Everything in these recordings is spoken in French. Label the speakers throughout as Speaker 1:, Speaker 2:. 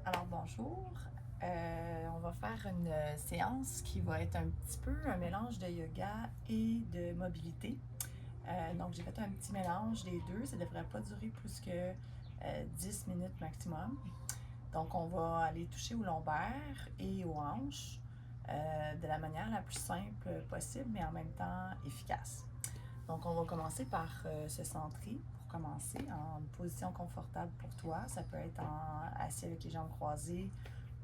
Speaker 1: Alors bonjour, on va faire une séance qui va être un petit peu un mélange de yoga et de mobilité. Donc j'ai fait un petit mélange des deux, ça ne devrait pas durer plus que 10 minutes maximum. Donc on va aller toucher aux lombaires et aux hanches de la manière la plus simple possible, mais en même temps efficace. Donc, on va commencer par se centrer pour commencer en position confortable pour toi. Ça peut être assis avec les jambes croisées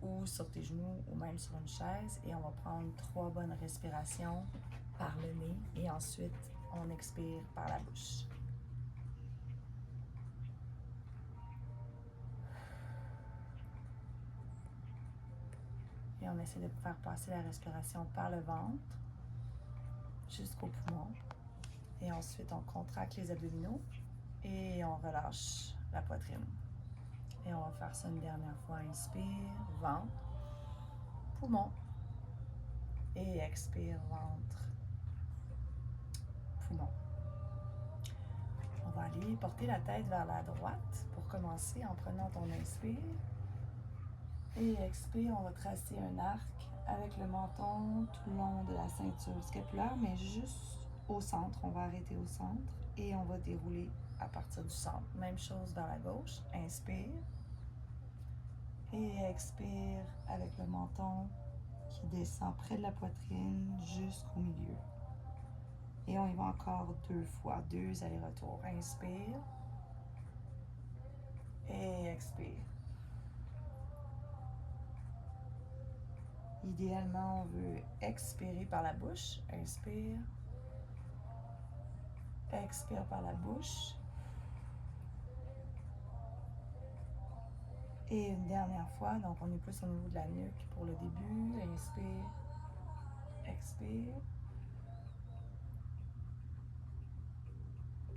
Speaker 1: ou sur tes genoux ou même sur une chaise. Et on va prendre 3 bonnes respirations par le nez et ensuite on expire par la bouche. Et on essaie de faire passer la respiration par le ventre jusqu'au poumon. Et ensuite, on contracte les abdominaux et on relâche la poitrine. Et on va faire ça une dernière fois. Inspire, ventre, poumon. Et expire, ventre, poumon. On va aller porter la tête vers la droite pour commencer en prenant ton inspire. Et expire, on va tracer un arc avec le menton tout le long de la ceinture scapulaire, mais juste au centre. On va arrêter au centre et on va dérouler à partir du centre. Même chose vers la gauche. Inspire. Et expire avec le menton qui descend près de la poitrine jusqu'au milieu. Et on y va encore 2 fois, 2 allers-retours. Inspire. Et expire. Idéalement, on veut expirer par la bouche. Inspire. Expire par la bouche. Et une dernière fois, donc on est plus au niveau de la nuque pour le début. Inspire. Expire.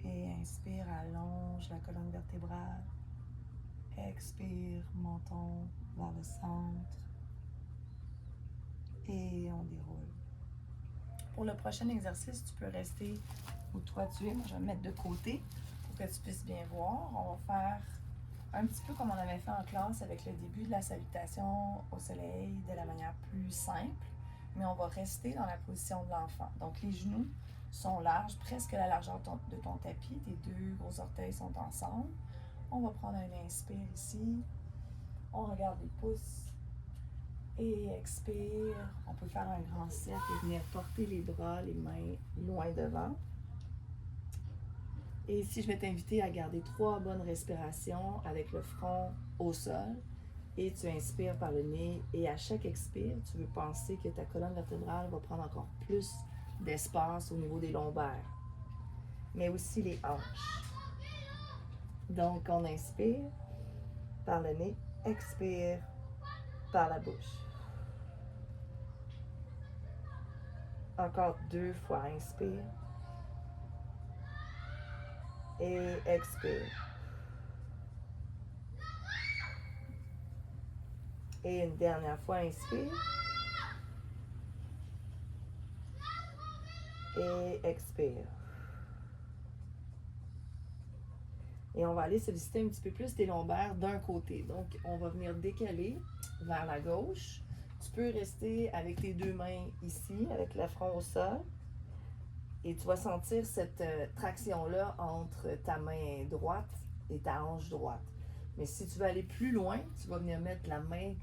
Speaker 1: Et inspire, allonge la colonne vertébrale. Expire, menton vers le centre. Et on déroule. Pour le prochain exercice, tu peux rester où toi tu es. Moi, je vais me mettre de côté pour que tu puisses bien voir. On va faire un petit peu comme on avait fait en classe avec le début de la salutation au soleil de la manière plus simple, mais on va rester dans la position de l'enfant. Donc, les genoux sont larges, presque la largeur de ton tapis. Tes 2 gros orteils sont ensemble. On va prendre un inspire ici. On regarde les pouces. Et expire. On peut faire un grand cercle et venir porter les bras, les mains loin devant. Et ici, je vais t'inviter à garder 3 bonnes respirations avec le front au sol. Et tu inspires par le nez. Et à chaque expire, tu veux penser que ta colonne vertébrale va prendre encore plus d'espace au niveau des lombaires. Mais aussi les hanches. Donc, on inspire par le nez. Expire par la bouche. Encore 2 fois. Inspire. Et expire. Et une dernière fois, inspire. Et expire. Et on va aller solliciter un petit peu plus tes lombaires d'un côté. Donc, on va venir décaler vers la gauche. Tu peux rester avec tes 2 mains ici, avec le front au sol. Et tu vas sentir cette traction-là entre ta main droite et ta hanche droite. Mais si tu veux aller plus loin, tu vas venir mettre la main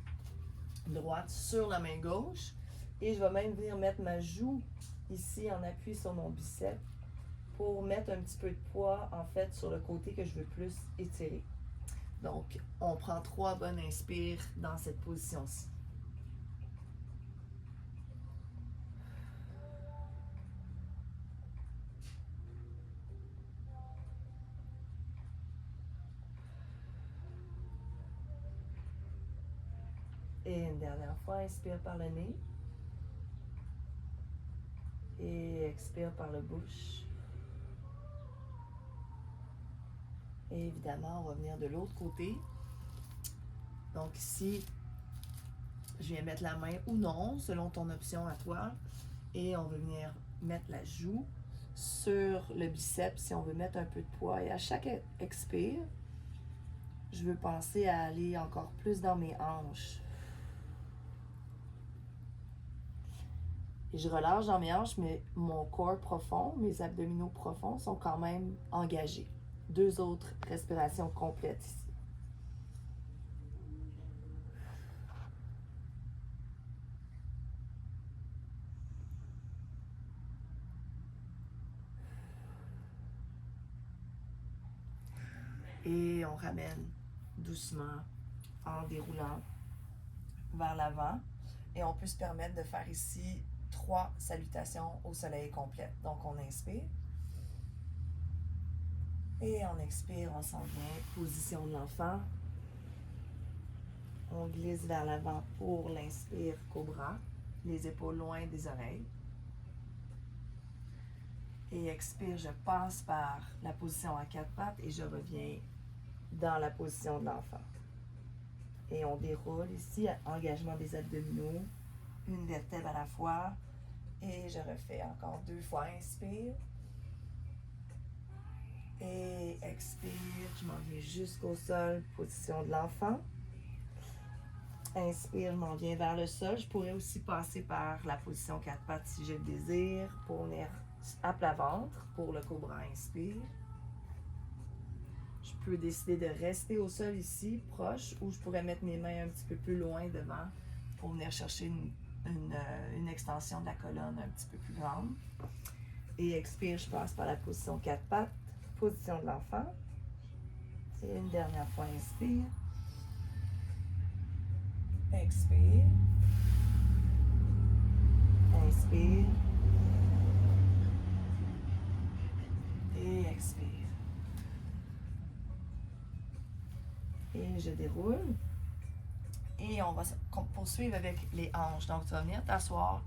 Speaker 1: droite sur la main gauche. Et je vais même venir mettre ma joue ici en appui sur mon biceps pour mettre un petit peu de poids en fait sur le côté que je veux plus étirer. Donc, on prend 3 bonnes inspires dans cette position-ci. Et une dernière fois, inspire par le nez. Et expire par la bouche. Et évidemment, on va venir de l'autre côté. Donc ici, je viens mettre la main ou non, selon ton option à toi. Et on va venir mettre la joue sur le biceps si on veut mettre un peu de poids. Et à chaque expire, je veux penser à aller encore plus dans mes hanches. Et je relâche dans mes hanches, mais mon corps profond, mes abdominaux profonds sont quand même engagés. 2 autres respirations complètes ici. Et on ramène doucement en déroulant vers l'avant. Et on peut se permettre de faire ici 3 salutations au soleil complètes. Donc on inspire. Et on expire, on s'en vient, position de l'enfant. On glisse vers l'avant pour l'inspire, cobra. Les épaules loin des oreilles. Et expire, je passe par la position à 4 pattes et je reviens dans la position de l'enfant. Et on déroule ici, engagement des abdominaux, une vertèbre à la fois. Et je refais encore 2 fois, inspire. Et expire, je m'en viens jusqu'au sol, position de l'enfant. Inspire, je m'en viens vers le sol. Je pourrais aussi passer par la position 4 pattes si je le désire, pour venir à plat ventre, pour le cobra, inspire. Je peux décider de rester au sol ici, proche, ou je pourrais mettre mes mains un petit peu plus loin devant pour venir chercher une extension de la colonne un petit peu plus grande. Et expire, je passe par la position 4 pattes, position de l'enfant. Et une dernière fois, inspire. Expire. Inspire. Et expire. Et je déroule. Et on va poursuivre avec les hanches. Donc, tu vas venir t'asseoir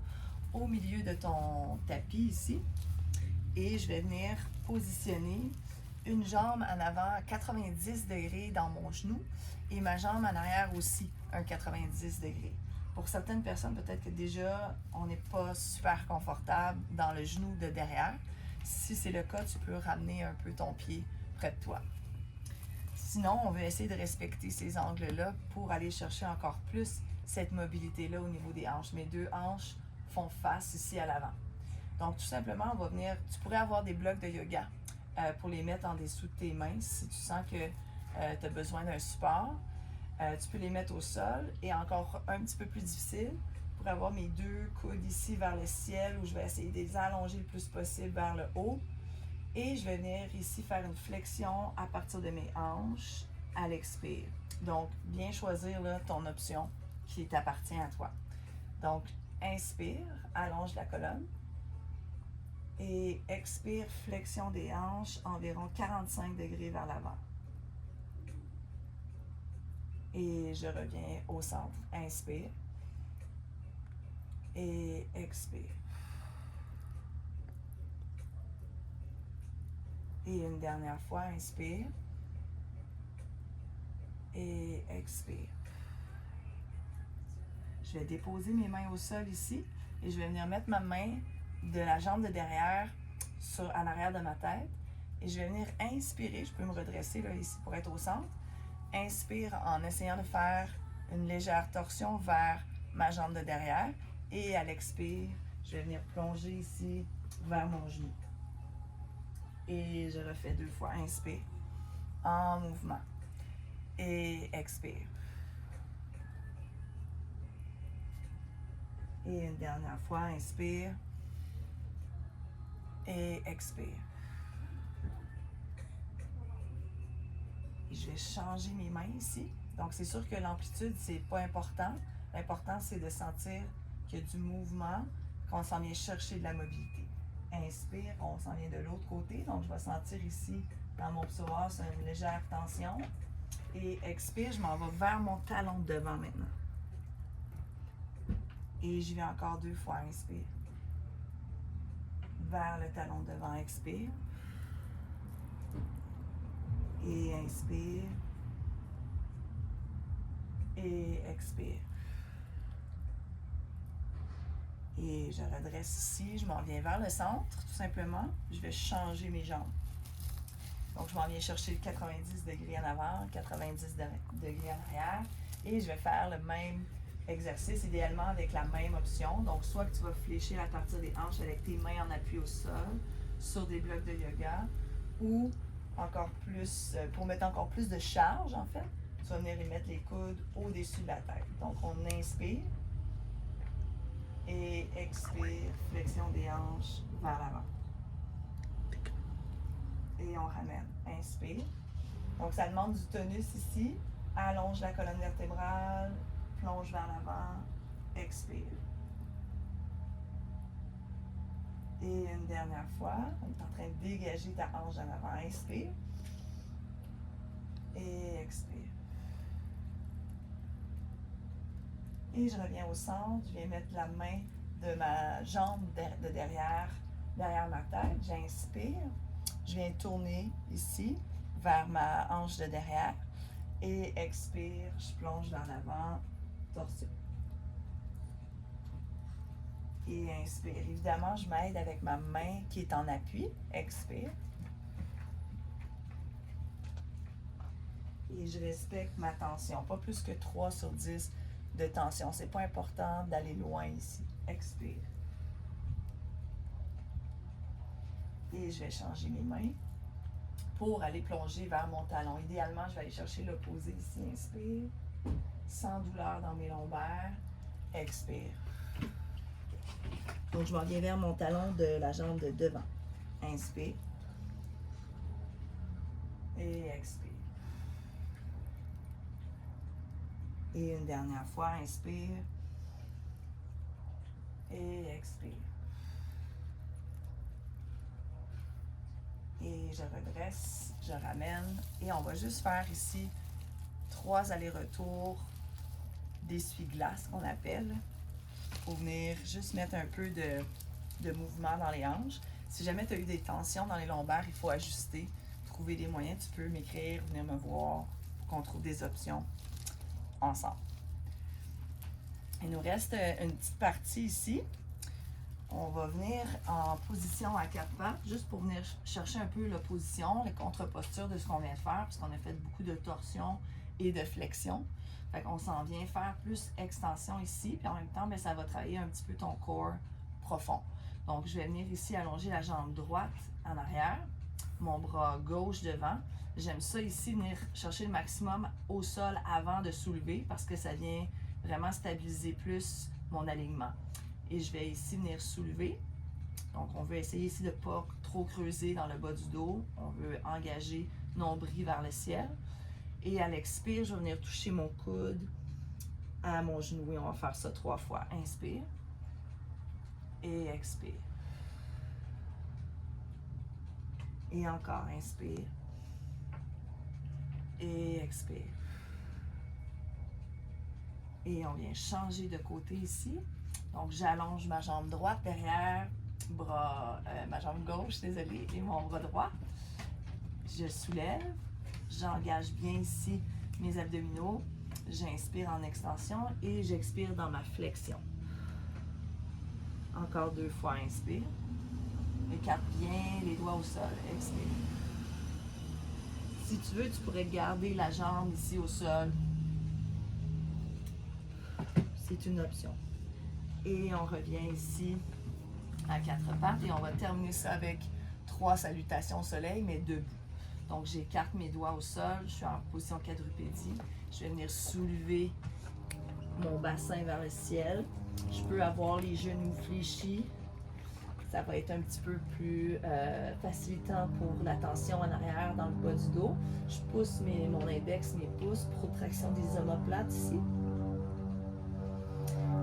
Speaker 1: au milieu de ton tapis ici. Et je vais venir positionner une jambe en avant à 90 degrés dans mon genou et ma jambe en arrière aussi, un 90 degrés. Pour certaines personnes, peut-être que déjà, on n'est pas super confortable dans le genou de derrière. Si c'est le cas, tu peux ramener un peu ton pied près de toi. Sinon, on va essayer de respecter ces angles-là pour aller chercher encore plus cette mobilité-là au niveau des hanches. Mes 2 hanches font face ici à l'avant. Donc, tout simplement, on va venir, tu pourrais avoir des blocs de yoga pour les mettre en dessous de tes mains si tu sens que tu as besoin d'un support. Tu peux les mettre au sol et encore un petit peu plus difficile pour avoir mes 2 coudes ici vers le ciel où je vais essayer de les allonger le plus possible vers le haut. Et je vais venir ici faire une flexion à partir de mes hanches à l'expire. Donc, bien choisir là, ton option qui t'appartient à toi. Donc, inspire, allonge la colonne. Et expire, flexion des hanches, environ 45 degrés vers l'avant. Et je reviens au centre. Inspire. Et expire. Et une dernière fois, inspire. Et expire. Je vais déposer mes mains au sol ici et je vais venir mettre ma main de la jambe de derrière en arrière de ma tête. Et je vais venir inspirer. Je peux me redresser là, ici pour être au centre. Inspire en essayant de faire une légère torsion vers ma jambe de derrière. Et à l'expire, je vais venir plonger ici vers mon genou. Et je refais 2 fois. Inspire. En mouvement. Et expire. Et une dernière fois. Inspire. Et expire. Et je vais changer mes mains ici. Donc, c'est sûr que l'amplitude, c'est pas important. L'important, c'est de sentir qu'il y a du mouvement, qu'on s'en vient chercher de la mobilité. Inspire, on s'en vient de l'autre côté. Donc, je vais sentir ici, dans mon psoas, une légère tension. Et expire, je m'en vais vers mon talon de devant maintenant. Et j'y vais encore 2 fois. Inspire. Vers le talon de devant, expire. Et inspire. Et expire. Et je redresse ici, je m'en viens vers le centre, tout simplement. Je vais changer mes jambes. Donc, je m'en viens chercher 90 degrés en avant, 90 degrés en arrière. Et je vais faire le même exercice, idéalement avec la même option. Donc, soit que tu vas fléchir à partir des hanches avec tes mains en appui au sol, sur des blocs de yoga, ou encore plus, pour mettre encore plus de charge, en fait, tu vas venir y mettre les coudes au-dessus de la tête. Donc, on inspire et expire, flexion des hanches vers l'avant. Et on ramène. Inspire. Donc, ça demande du tonus ici. Allonge la colonne vertébrale, plonge vers l'avant, expire. Et une dernière fois, on est en train de dégager ta hanche en avant. Inspire. Et expire. Et je reviens au centre. Je viens mettre la main de ma jambe de derrière ma tête. J'inspire. Je viens tourner ici vers ma hanche de derrière. Et expire, je plonge vers l'avant, torsion. Et inspire. Évidemment, je m'aide avec ma main qui est en appui. Expire. Et je respecte ma tension. Pas plus que 3 sur 10 de tension. C'est pas important d'aller loin ici. Expire. Et je vais changer mes mains pour aller plonger vers mon talon. Idéalement, je vais aller chercher l'opposé ici. Inspire. Sans douleur dans mes lombaires. Expire. Donc, je m'en viens vers mon talon de la jambe de devant. Inspire. Et expire. Et une dernière fois, inspire. Et expire. Et je redresse, je ramène. Et on va juste faire ici 3 allers-retours d'essuie-glace qu'on appelle. Pour venir juste mettre un peu de mouvement dans les hanches. Si jamais tu as eu des tensions dans les lombaires, il faut ajuster, trouver des moyens. Tu peux m'écrire, venir me voir pour qu'on trouve des options ensemble. Il nous reste une petite partie ici. On va venir en position à 4 pattes, juste pour venir chercher un peu la position, la contre-posture de ce qu'on vient de faire, parce qu'on a fait beaucoup de torsion et de flexion. Fait qu'on s'en vient faire plus extension ici, puis en même temps, bien, ça va travailler un petit peu ton corps profond. Donc, je vais venir ici allonger la jambe droite en arrière, mon bras gauche devant. J'aime ça ici, venir chercher le maximum au sol avant de soulever, parce que ça vient vraiment stabiliser plus mon alignement. Et je vais ici venir soulever. Donc, on veut essayer ici de ne pas trop creuser dans le bas du dos. On veut engager nombril vers le ciel. Et à l'expire, je vais venir toucher mon coude à mon genou. Et on va faire ça 3 fois. Inspire. Et expire. Et encore, inspire. Et expire. Et on vient changer de côté ici. Donc, j'allonge ma jambe droite derrière, ma jambe gauche, désolée, et mon bras droit. Je soulève, j'engage bien ici mes abdominaux, j'inspire en extension et j'expire dans ma flexion. Encore 2 fois, inspire. Écarte bien les doigts au sol, expire. Si tu veux, tu pourrais garder la jambe ici au sol. C'est une option. Et on revient ici à 4 pattes et on va terminer ça avec 3 salutations au soleil, mais debout. Donc, j'écarte mes doigts au sol, je suis en position quadrupédie. Je vais venir soulever mon bassin vers le ciel. Je peux avoir les genoux fléchis. Ça va être un petit peu plus facilitant pour la tension en arrière dans le bas du dos. Je pousse mon index, mes pouces, protraction des omoplates ici.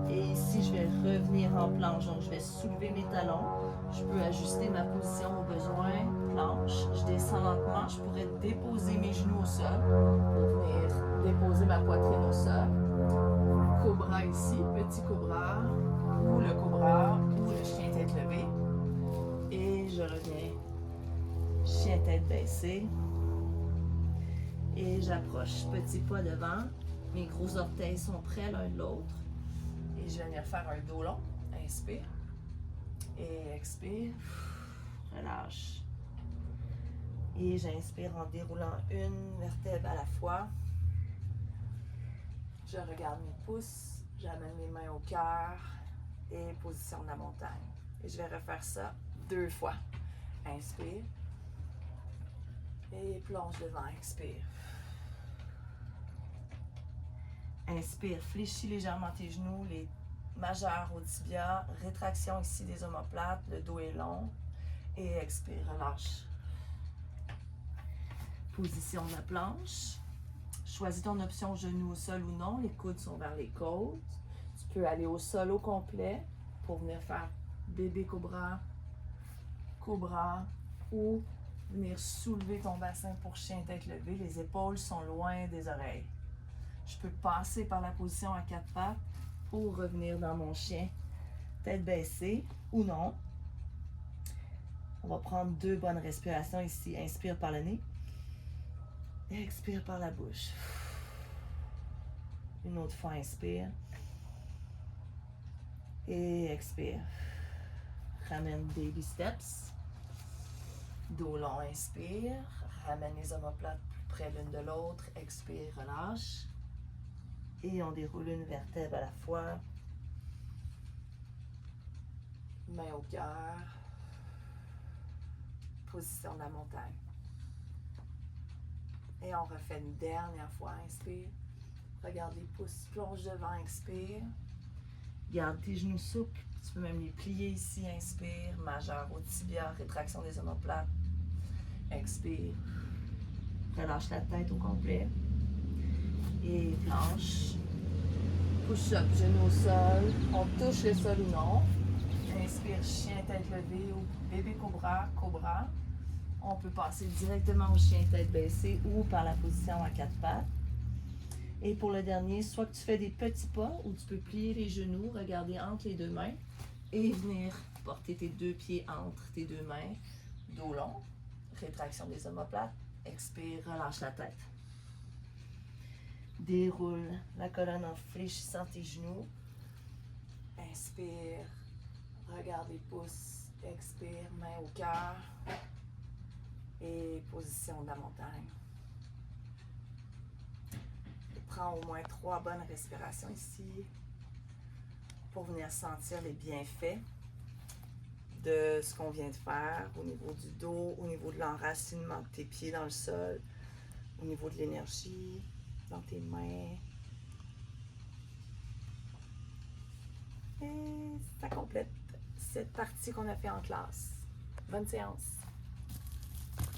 Speaker 1: Et ici, je vais revenir en planche. Donc, je vais soulever mes talons. Je peux ajuster ma position au besoin. Planche. Je descends lentement. Je pourrais déposer mes genoux au sol pour venir déposer ma poitrine au sol. Cobra ici, petit cobra, ou le cobra, ou le chien tête levée. Et je reviens. Chien tête baissée. Et j'approche. Petit pas devant. Mes gros orteils sont près l'un de l'autre. Et je vais venir faire un dos long. Inspire. Et expire. Relâche. Et j'inspire en déroulant une vertèbre à la fois. Je regarde mes pouces, j'amène mes mains au cœur et position de la montagne. Et je vais refaire ça 2 fois. Inspire. Et plonge devant, expire. Inspire, fléchis légèrement tes genoux, les majeurs au tibia, rétraction ici des omoplates, le dos est long. Et expire, relâche. Position de la planche. Choisis ton option genou au sol ou non, les coudes sont vers les côtes. Tu peux aller au sol au complet pour venir faire bébé cobra, cobra ou venir soulever ton bassin pour chien tête levée. Les épaules sont loin des oreilles. Je peux passer par la position à 4 pattes pour revenir dans mon chien tête baissée ou non. On va prendre 2 bonnes respirations ici. Inspire par le nez. Expire par la bouche. Une autre fois, inspire. Et expire. Ramène baby steps. Dos long, inspire. Ramène les omoplates plus près l'une de l'autre. Expire, relâche. Et on déroule une vertèbre à la fois. Main au cœur. Position de la montagne. Et on refait une dernière fois. Inspire. Regarde les pouces, plonge devant, expire. Garde tes genoux souples. Tu peux même les plier ici. Inspire. Majeur au tibia, rétraction des omoplates. Expire. Relâche la tête au complet. Et planche. Push-up, genoux au sol. On touche le sol ou non. Inspire, chien tête levée ou bébé cobra, cobra. On peut passer directement au chien tête baissée ou par la position à 4 pattes. Et pour le dernier, soit que tu fais des petits pas ou tu peux plier les genoux, regarder entre les 2 mains et venir porter tes 2 pieds entre tes 2 mains. Dos long, rétraction des omoplates. Expire, relâche la tête. Déroule la colonne en fléchissant tes genoux. Inspire, regarde les pouces. Expire, main au cœur. Et position de la montagne. Prends au moins 3 bonnes respirations ici pour venir sentir les bienfaits de ce qu'on vient de faire au niveau du dos, au niveau de l'enracinement de tes pieds dans le sol, au niveau de l'énergie dans tes mains. Et ça complète cette partie qu'on a fait en classe. Bonne séance!